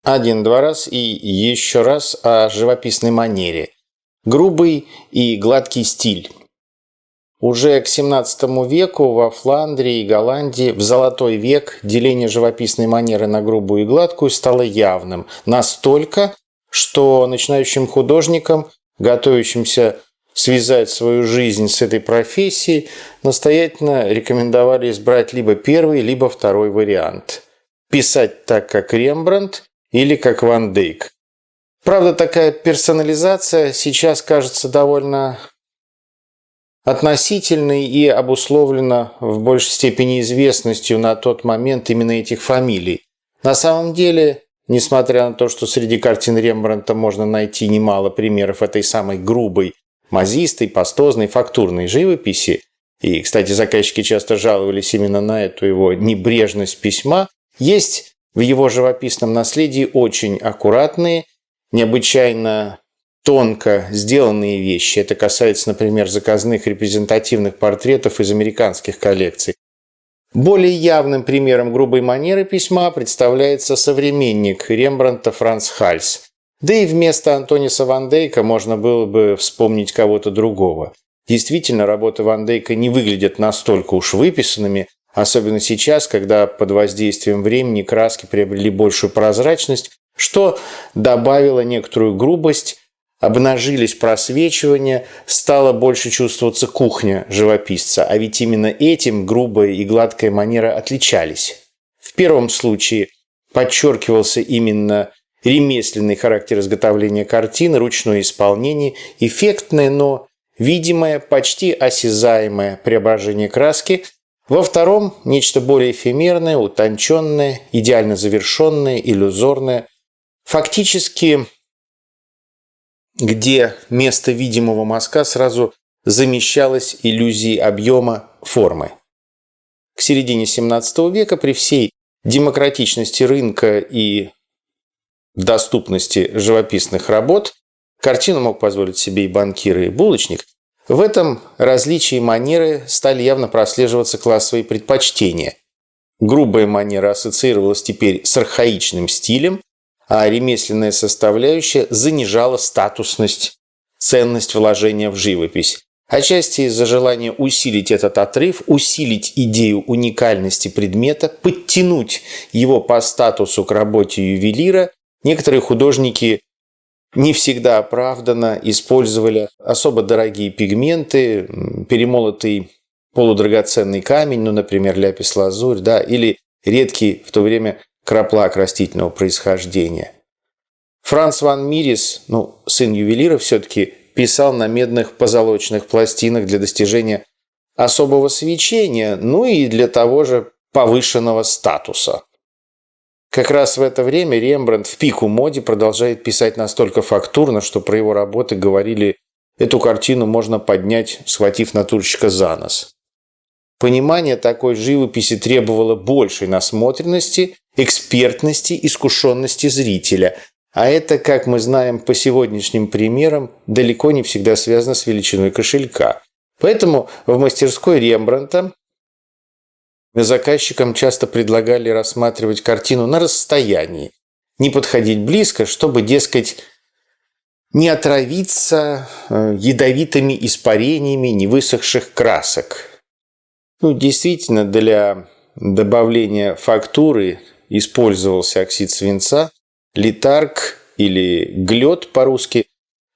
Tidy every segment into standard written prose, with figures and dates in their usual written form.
Один-два раз и еще раз о живописной манере. Грубый и гладкий стиль. Уже к XVII веку во Фландрии и Голландии в Золотой век деление живописной манеры на грубую и гладкую стало явным. Настолько, что начинающим художникам, готовящимся связать свою жизнь с этой профессией, настоятельно рекомендовали избрать либо первый, либо второй вариант. Писать так, как Рембрандт или как Ван Дейк. Правда, такая персонализация сейчас кажется довольно относительной и обусловлена в большей степени известностью на тот момент именно этих фамилий. На самом деле, несмотря на то, что среди картин Рембрандта можно найти немало примеров этой самой грубой, мазистой, пастозной, фактурной живописи, и, кстати, заказчики часто жаловались именно на эту его небрежность письма, есть в его живописном наследии очень аккуратные, необычайно тонко сделанные вещи. Это касается, например, заказных репрезентативных портретов из американских коллекций. Более явным примером грубой манеры письма представляется современник Рембрандта Франц Хальс. Да и вместо Антониса Ван Дейка можно было бы вспомнить кого-то другого. Действительно, работы Ван Дейка не выглядят настолько уж выписанными, особенно сейчас, когда под воздействием времени краски приобрели большую прозрачность, что добавило некоторую грубость, обнажились просвечивания, стало больше чувствоваться кухня живописца, а ведь именно этим грубая и гладкая манера отличались. В первом случае подчеркивался именно ремесленный характер изготовления картины, ручное исполнение, эффектное, но видимое, почти осязаемое преображение краски. Во втором – нечто более эфемерное, утонченное, идеально завершенное, иллюзорное. Фактически, где место видимого мазка сразу замещалось иллюзией объема формы. К середине XVII века при всей демократичности рынка и доступности живописных работ картину мог позволить себе и банкир, и булочник. В этом различии манеры стали явно прослеживаться классовые предпочтения. Грубая манера ассоциировалась теперь с архаичным стилем, а ремесленная составляющая занижала статусность, ценность вложения в живопись. Отчасти из-за желания усилить этот отрыв, усилить идею уникальности предмета, подтянуть его по статусу к работе ювелира, некоторые художники не всегда оправданно использовали особо дорогие пигменты, перемолотый полудрагоценный камень, например, ляпис-лазурь, или редкий в то время краплак растительного происхождения. Франц ван Мирис, сын ювелира, все-таки писал на медных позолоченных пластинах для достижения особого свечения, и для того же повышенного статуса. Как раз в это время Рембрандт в пику моде продолжает писать настолько фактурно, что про его работы говорили: эту картину можно поднять, схватив натурщика за нос. Понимание такой живописи требовало большей насмотренности, экспертности, искушенности зрителя. А это, как мы знаем по сегодняшним примерам, далеко не всегда связано с величиной кошелька. Поэтому в мастерской Рембрандта заказчикам часто предлагали рассматривать картину на расстоянии, не подходить близко, чтобы, дескать, не отравиться ядовитыми испарениями невысохших красок. Действительно, для добавления фактуры использовался оксид свинца, литарг или глёд по-русски,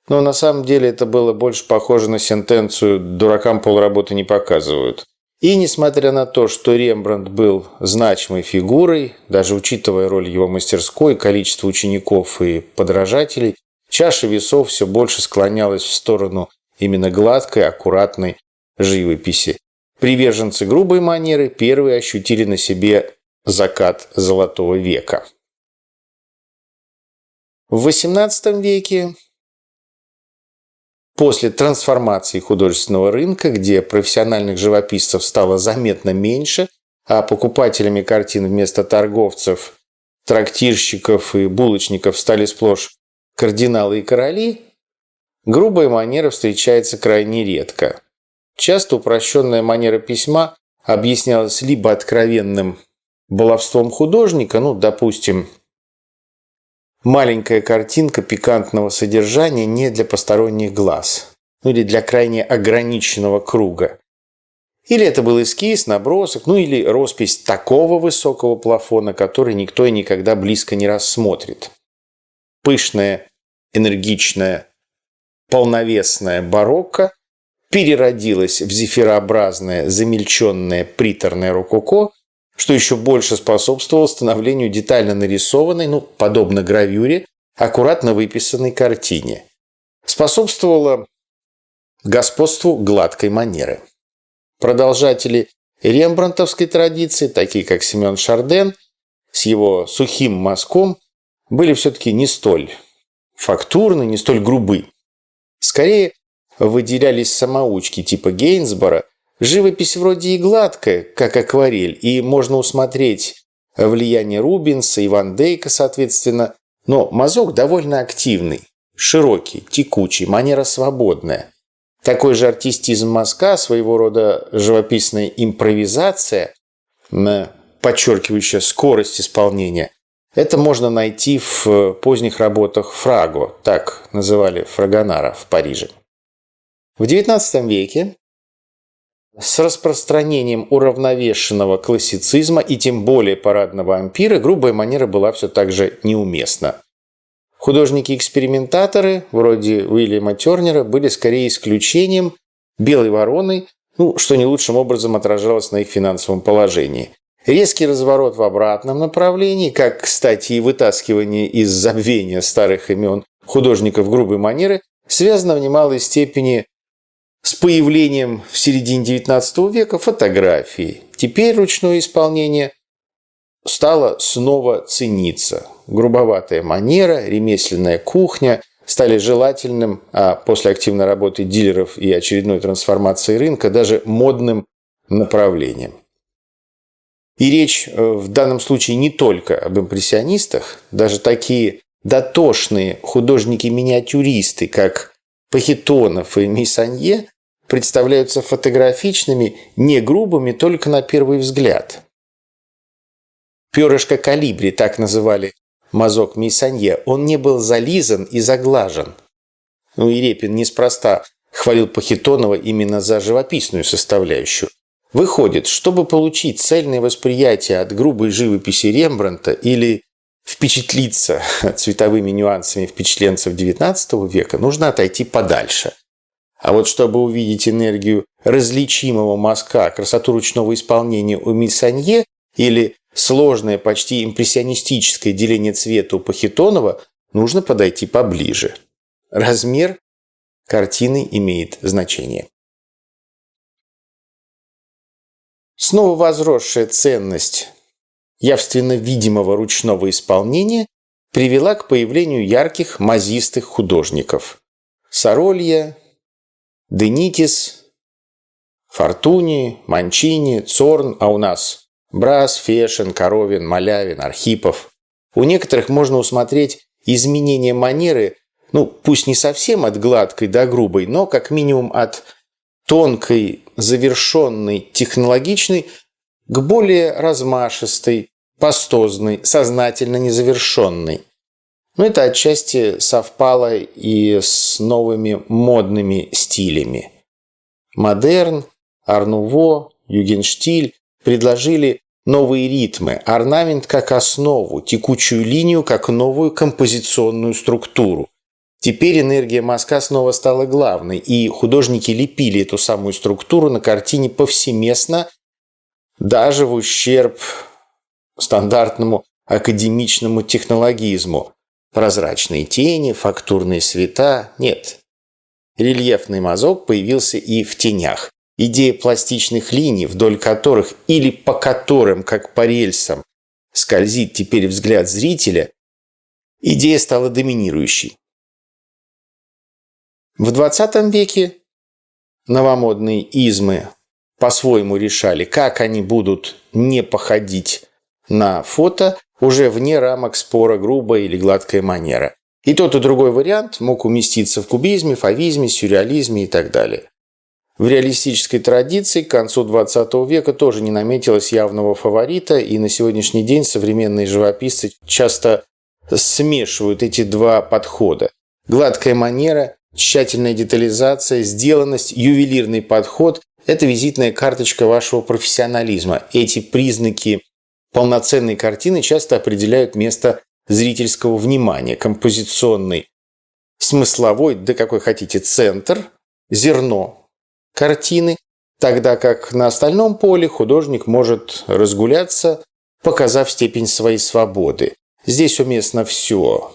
но на самом деле это было больше похоже на сентенцию «дуракам полработы не показывают». И несмотря на то, что Рембрандт был значимой фигурой, даже учитывая роль его мастерской, количество учеников и подражателей, чаша весов все больше склонялась в сторону именно гладкой, аккуратной живописи. Приверженцы грубой манеры первые ощутили на себе закат Золотого века. В XVIII веке, после трансформации художественного рынка, где профессиональных живописцев стало заметно меньше, а покупателями картин вместо торговцев, трактирщиков и булочников стали сплошь кардиналы и короли, грубая манера встречается крайне редко. Часто упрощенная манера письма объяснялась либо откровенным баловством художника, допустим, маленькая картинка пикантного содержания не для посторонних глаз, или для крайне ограниченного круга. Или это был эскиз, набросок, или роспись такого высокого плафона, который никто и никогда близко не рассмотрит. Пышная, энергичная, полновесная барокко переродилась в зефирообразное, замельченное, приторное рококо, что еще больше способствовало становлению детально нарисованной, подобно гравюре, аккуратно выписанной картине. Способствовало господству гладкой манеры. Продолжатели рембрандтовской традиции, такие как Семен Шарден, с его сухим мазком, были все-таки не столь фактурны, не столь грубы. Скорее, выделялись самоучки типа Гейнсбора. Живопись вроде и гладкая, как акварель, и можно усмотреть влияние Рубенса и Ван Дейка, соответственно, но мазок довольно активный, широкий, текучий, манера свободная. Такой же артистизм мазка, своего рода живописная импровизация, подчеркивающая скорость исполнения, это можно найти в поздних работах Фраго, так называли Фрагонара в Париже. В XIX веке с распространением уравновешенного классицизма и тем более парадного ампира грубая манера была все так же неуместна. Художники-экспериментаторы, вроде Уильяма Тернера, были скорее исключением, белой вороной, что не лучшим образом отражалось на их финансовом положении. Резкий разворот в обратном направлении, как, кстати, и вытаскивание из забвения старых имен художников грубой манеры, связано в немалой степени с появлением в середине XIX века фотографии. Теперь ручное исполнение стало снова цениться. Грубоватая манера, ремесленная кухня стали желательным, а после активной работы дилеров и очередной трансформации рынка даже модным направлением. И речь в данном случае не только об импрессионистах, даже такие дотошные художники-миниатюристы, как Пахитонов и Мейсанье, представляются фотографичными, не грубыми только на первый взгляд. Перышко калибри, так называли мазок Мейсанье, он не был зализан и заглажен. И Репин неспроста хвалил Пахитонова именно за живописную составляющую. Выходит, чтобы получить цельное восприятие от грубой живописи Рембрандта или впечатлиться цветовыми нюансами впечатленцев XIX века, нужно отойти подальше. А вот чтобы увидеть энергию различимого мазка, красоту ручного исполнения у Мейсанье или сложное, почти импрессионистическое деление цвета у Пахитонова, нужно подойти поближе. Размер картины имеет значение. Снова возросшая ценность явственно видимого ручного исполнения привела к появлению ярких мазистых художников. Соролья, Денитис, Фортуни, Манчини, Цорн, а у нас Брас, Фешин, Коровин, Малявин, Архипов. У некоторых можно усмотреть изменение манеры, пусть не совсем от гладкой до грубой, но как минимум от тонкой, завершенной, технологичной к более размашистой, пастозной, сознательно незавершенной. Это отчасти совпало и с новыми модными стилями. Модерн, Ар-Нуво, Югенштиль предложили новые ритмы, орнамент как основу, текучую линию как новую композиционную структуру. Теперь энергия мазка снова стала главной, и художники лепили эту самую структуру на картине повсеместно, даже в ущерб стандартному академичному технологизму. Прозрачные тени, фактурные света – нет. Рельефный мазок появился и в тенях. Идея пластичных линий, вдоль которых или по которым, как по рельсам, скользит теперь взгляд зрителя, идея стала доминирующей. В XX веке новомодные измы по-своему решали, как они будут не походить на фото, уже вне рамок спора грубая или гладкая манера. И тот, и другой вариант мог уместиться в кубизме, фавизме, сюрреализме и так далее. В реалистической традиции к концу XX века тоже не наметилось явного фаворита, и на сегодняшний день современные живописцы часто смешивают эти два подхода. Гладкая манера, тщательная детализация, сделанность, ювелирный подход – это визитная карточка вашего профессионализма. Эти признаки полноценной картины часто определяют место зрительского внимания. Композиционный, смысловой, да какой хотите, центр, зерно картины, тогда как на остальном поле художник может разгуляться, показав степень своей свободы. Здесь уместно все.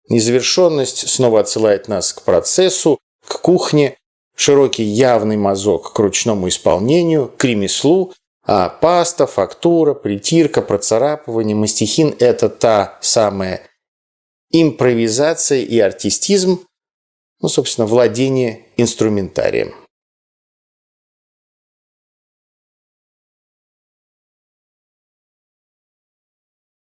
Незавершенность снова отсылает нас к процессу, к кухне, широкий явный мазок к ручному исполнению, к ремеслу, а паста, фактура, притирка, процарапывание, мастихин – это та самая импровизация и артистизм, собственно, владение инструментарием.